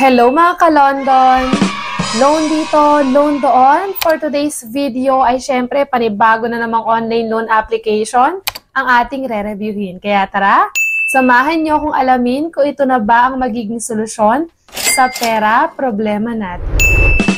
Hello mga ka-London! Loan dito, loan doon. For today's video ay syempre panibago na namang online loan application ang ating re-reviewin. Kaya tara, samahan nyo kung alamin kung ito na ba ang magiging solusyon sa pera problema natin.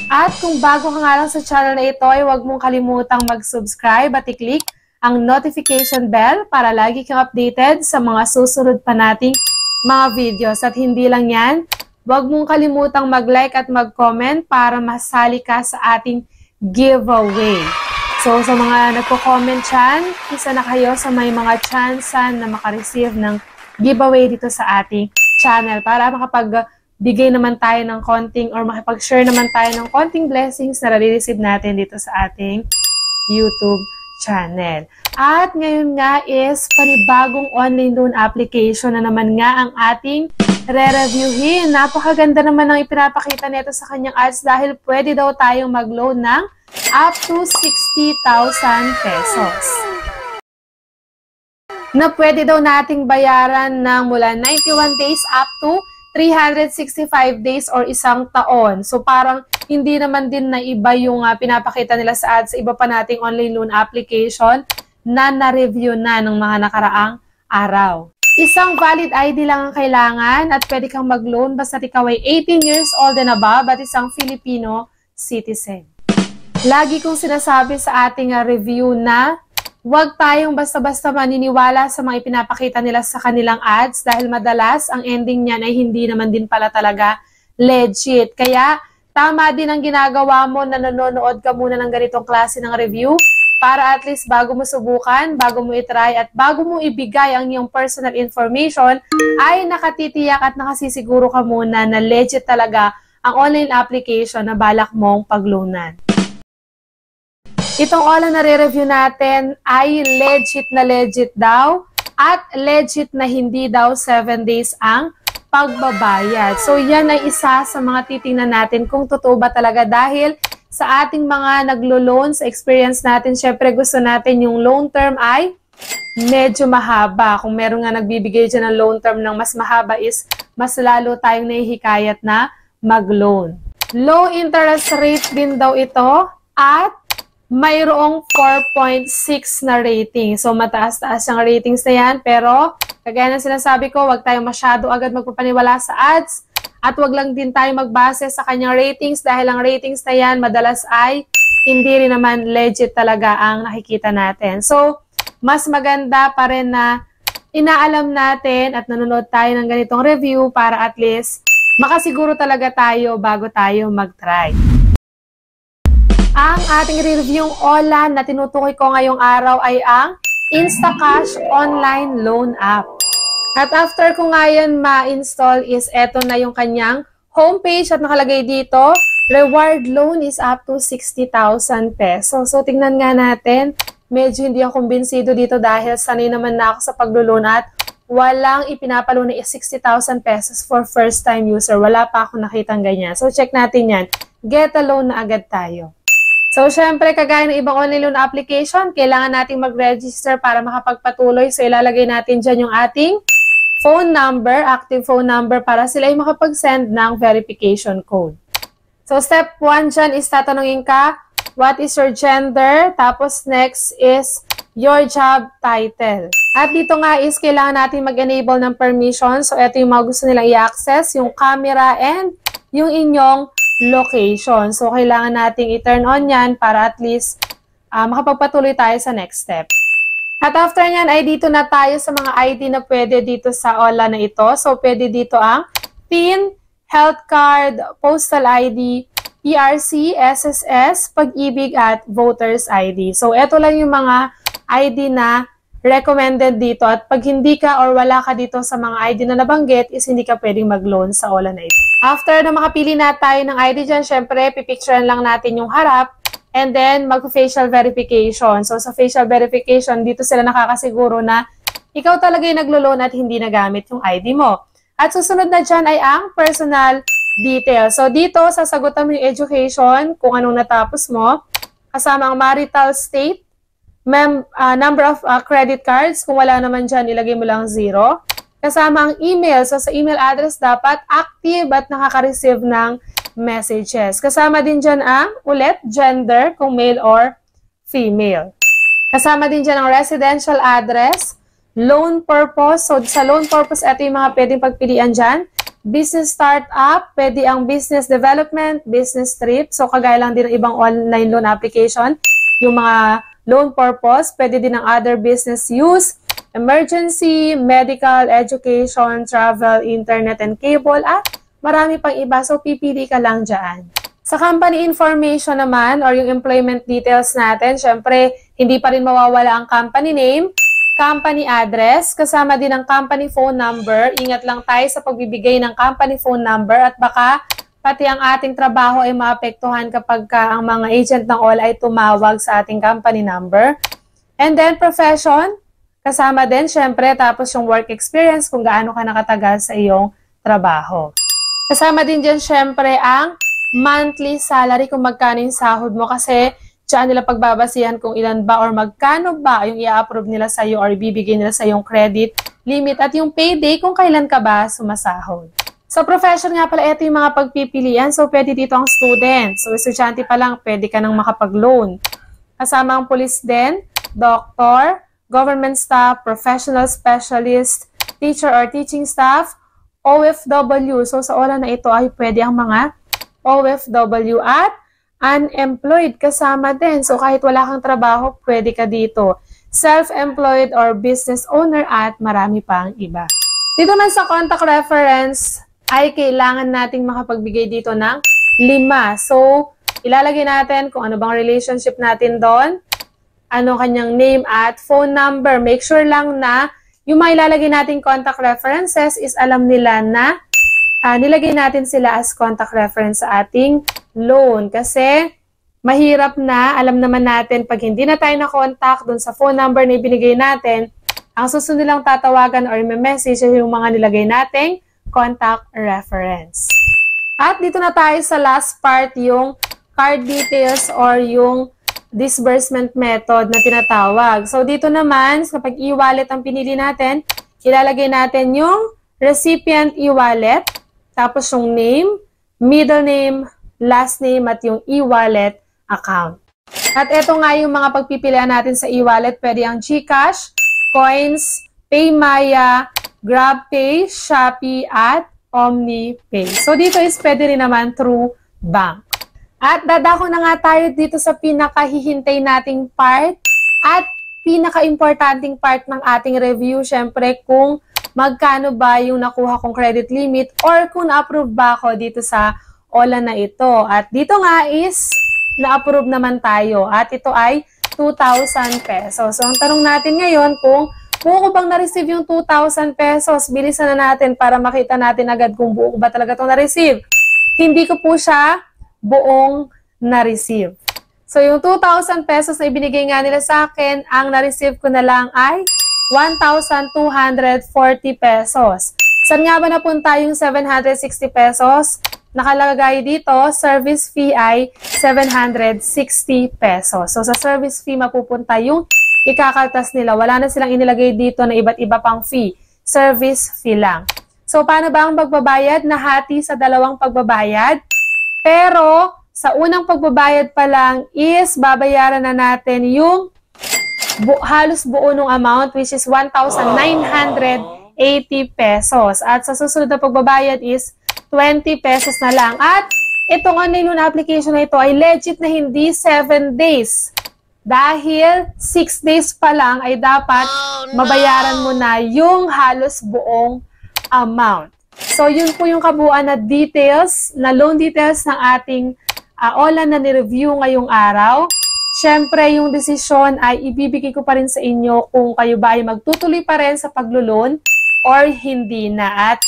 At kung bago ka nga lang sa channel na ito ay huwag mong kalimutang mag-subscribe at i-click ang notification bell para lagi kang updated sa mga susunod pa nating mga videos. At hindi lang yan, huwag mong kalimutang mag-like at mag-comment para masali ka sa ating giveaway. So, sa mga nagko-comment dyan, isa na kayo sa may mga chance na makareceive ng giveaway dito sa ating channel para makapagbigay naman tayo ng konting or makipag-share naman tayo ng konting blessings na nare-receive natin dito sa ating YouTube channel. At ngayon nga is panibagong online loan application na naman nga ang ating re-reviewin. Napakaganda naman ang ipinapakita nito sa kanyang ads dahil pwede daw tayong mag-loan ng up to 60,000 pesos. Na pwede daw nating bayaran ng mula 91 days up to 365 days or isang taon. So parang hindi naman din na iba yung pinapakita nila sa ads sa iba pa nating online loan application na na-review na ng mga nakaraang araw. Isang valid ID lang ang kailangan at pwede kang mag-loan basta ikaw ay 18 years old and above at isang Filipino citizen. Lagi kong sinasabi sa ating review na huwag tayong basta-basta maniniwala sa mga ipinapakita nila sa kanilang ads dahil madalas ang ending niyan ay hindi naman din pala talaga legit. Kaya tama din ang ginagawa mo na nanonood ka muna ng ganitong klase ng review para at least bago mo subukan, bago mo itry, at bago mo ibigay ang iyong personal information, ay nakatitiyak at nakasisiguro ka muna na legit talaga ang online application na balak mong pagloanan. Itong all na re-review natin ay legit daw at legit na hindi daw 7 days ang pagbabayad. So yan ay isa sa mga titingnan natin kung totoo ba talaga dahil sa ating mga naglo-loan, sa experience natin, syempre gusto natin yung loan term ay medyo mahaba. Kung meron nga nagbibigay dyan ng loan term ng mas mahaba is mas lalo tayong nahihikayat na mag-loan. Low interest rate din daw ito at mayroong 4.6 na rating. So mataas-taas yung ratings na yan pero kagaya ng sinasabi ko, huwag tayong masyado agad magpapaniwala sa ads. At wag lang din tayo magbase sa kanyang ratings dahil ang ratings na yan madalas ay hindi rin naman legit talaga ang nakikita natin. So, mas maganda pa rin na inaalam natin at nanonood tayo ng ganitong review para at least makasiguro talaga tayo bago tayo mag-try. Ang ating reviewing OLA na tinutukoy ko ngayong araw ay ang Instacash Online Loan App. At after ko ngayon ma-install is eto na yung kanyang homepage at nakalagay dito, reward loan is up to 60,000 pesos. So tingnan nga natin, medyo hindi ako kumbinsido dito dahil sanay naman na ako sa paglo-loan at walang ipinapaloan na 60,000 pesos for first time user. Wala pa ako nakitang ganyan. So check natin yan. Get a loan na agad tayo. So syempre kagaya ng ibang online loan application, kailangan nating mag-register para makapagpatuloy. So ilalagay natin dyan yung ating phone number, active phone number para sila ay makapag-send ng verification code. So, step 1 dyan is tatanungin ka, what is your gender? Tapos, next is your job title. At dito nga is kailangan natin mag-enable ng permission. So, ito yung mga gusto nilang i-access, yung camera and yung inyong location. So, kailangan nating i-turn on yan para at least makapagpatuloy tayo sa next step. At after nyan ay dito na tayo sa mga ID na pwede dito sa OLA na ito. So, pwede dito ang PIN, health card, postal ID, ERC, SSS, pag-ibig at voters ID. So, ito lang yung mga ID na recommended dito. At pag hindi ka or wala ka dito sa mga ID na nabanggit, is hindi ka pwedeng mag-loan sa OLA na ito. After na makapili na tayo ng ID dyan, syempre, pipicturean lang natin yung harap. And then, mag-facial verification. So, sa facial verification, dito sila nakakasiguro na ikaw talaga yung naglo-loan at hindi nagamit yung ID mo. At susunod na dyan ay ang personal details. So, dito, sasagutan mo yung education, kung anong natapos mo, kasama ang marital state, number of credit cards, kung wala naman dyan, ilagay mo lang 0. kasama ang email. So, sa email address dapat active at nakaka-receive ng messages. Kasama din dyan ang, ulit, gender, kung male or female. Kasama din dyan ang residential address, loan purpose. So, sa loan purpose, ito yung mga pwedeng pagpilian dyan. Business startup, pwede ang business development, business trip. So, kagaya lang din ng ibang online loan application. Yung mga loan purpose, pwede din ang other business use, emergency, medical, education, travel, internet, and cable, at marami pang iba. So, pipili ka lang dyan. Sa company information naman, or yung employment details natin, syempre, hindi pa rin mawawala ang company name, company address, kasama din ang company phone number. Ingat lang tayo sa pagbibigay ng company phone number at baka pati ang ating trabaho ay maapektuhan kapag ang mga agent ng all ay tumawag sa ating company number. And then profession, kasama din syempre, tapos yung work experience kung gaano ka nakatagal sa iyong trabaho. Kasama din dyan syempre ang monthly salary, kung magkano yung sahod mo, kasi diyan nila pagbabasihan kung ilan ba or magkano ba yung i-approve nila sa iyo or ibibigay nila sa yung credit limit at yung payday kung kailan ka ba sumasahod. Sa profession nga pala, ito yung mga pagpipilian. So, pwede dito ang student. So, estudyante pa lang, pwede ka nang makapag-loan. Kasama ang police din, doctor, government staff, professional specialist, teacher or teaching staff, OFW. So, sa oras na ito ay pwede ang mga OFW at unemployed kasama din. So, kahit wala kang trabaho, pwede ka dito. Self-employed or business owner at marami pang iba. Dito man sa contact reference, ay kailangan nating makapagbigay dito ng 5. So, ilalagay natin kung ano bang relationship natin doon, ano kanyang name at phone number. Make sure lang na yung mga ilalagay nating contact references is alam nila na nilagay natin sila as contact reference sa ating loan. Kasi mahirap na, alam naman natin, pag hindi na tayo na-contact dun sa phone number na ibinigay natin, ang susunod lang tatawagan or i-message yung mga nilagay nating contact reference. At dito na tayo sa last part, yung card details or yung disbursement method na tinatawag. So dito naman, kapag e-wallet ang pinili natin, ilalagay natin yung recipient e-wallet, tapos yung name, middle name, last name, at yung e-wallet account. At ito nga yung mga pagpipilian natin sa e-wallet. Pwede ang GCash, Coins, PayMaya, GrabPay, Shopee, at OmniPay. So dito is pwede rin naman through bank. At dadako na nga tayo dito sa pinakahihintay nating part at pinaka-importanting part ng ating review. Syempre kung magkano ba yung nakuha kong credit limit or kung na-approve ba ako dito sa OLA na ito. At dito nga is na-approve naman tayo at ito ay 2,000 pesos. So ang tanong natin ngayon kung buo ko bang na-receive yung 2,000 pesos, bilisan na natin para makita natin agad kung buo ko ba talaga itong na-receive. Hindi ko po siya buong na-receive. So yung 2,000 pesos na ibinigay nga nila sa akin, ang na-receive ko na lang ay 1,240 pesos. Saan nga ba napunta yung 760 pesos? Nakalagay dito, service fee ay 760 pesos. So, sa service fee mapupunta yung ikakaltas nila. Wala na silang inilagay dito na iba't iba pang fee. Service fee lang. So, paano ba ang pagbabayad? Nahati sa dalawang pagbabayad. Pero, sa unang pagbabayad pa lang is babayaran na natin yung halos buo ng amount, which is 1,980 pesos. At sa susunod na pagbabayad is 20 pesos na lang. At itong online loan application na ito ay legit na hindi 7 days. Dahil 6 days pa lang ay dapat mabayaran mo na yung halos buong amount. So yun po yung kabuuan na details, na loan details ng ating OLA na ni-review ngayong araw. Siyempre, yung desisyon ay ibibigay ko pa rin sa inyo kung kayo ba ay magtutuloy pa rin sa paglo-loan or hindi na. At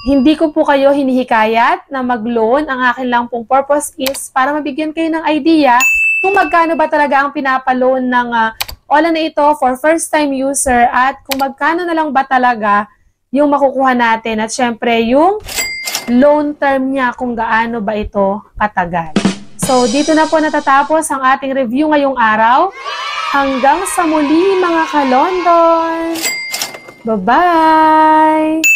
hindi ko po kayo hinihikayat na mag-loan. Ang akin lang pong purpose is para mabigyan kayo ng idea kung magkano ba talaga ang pinapaloan ng OLA na ito for first-time user at kung magkano na lang ba talaga yung makukuha natin. At syempre, yung loan term niya kung gaano ba ito katagal. So, dito na po natatapos ang ating review ngayong araw. Hanggang sa muli mga ka-London! Bye-bye!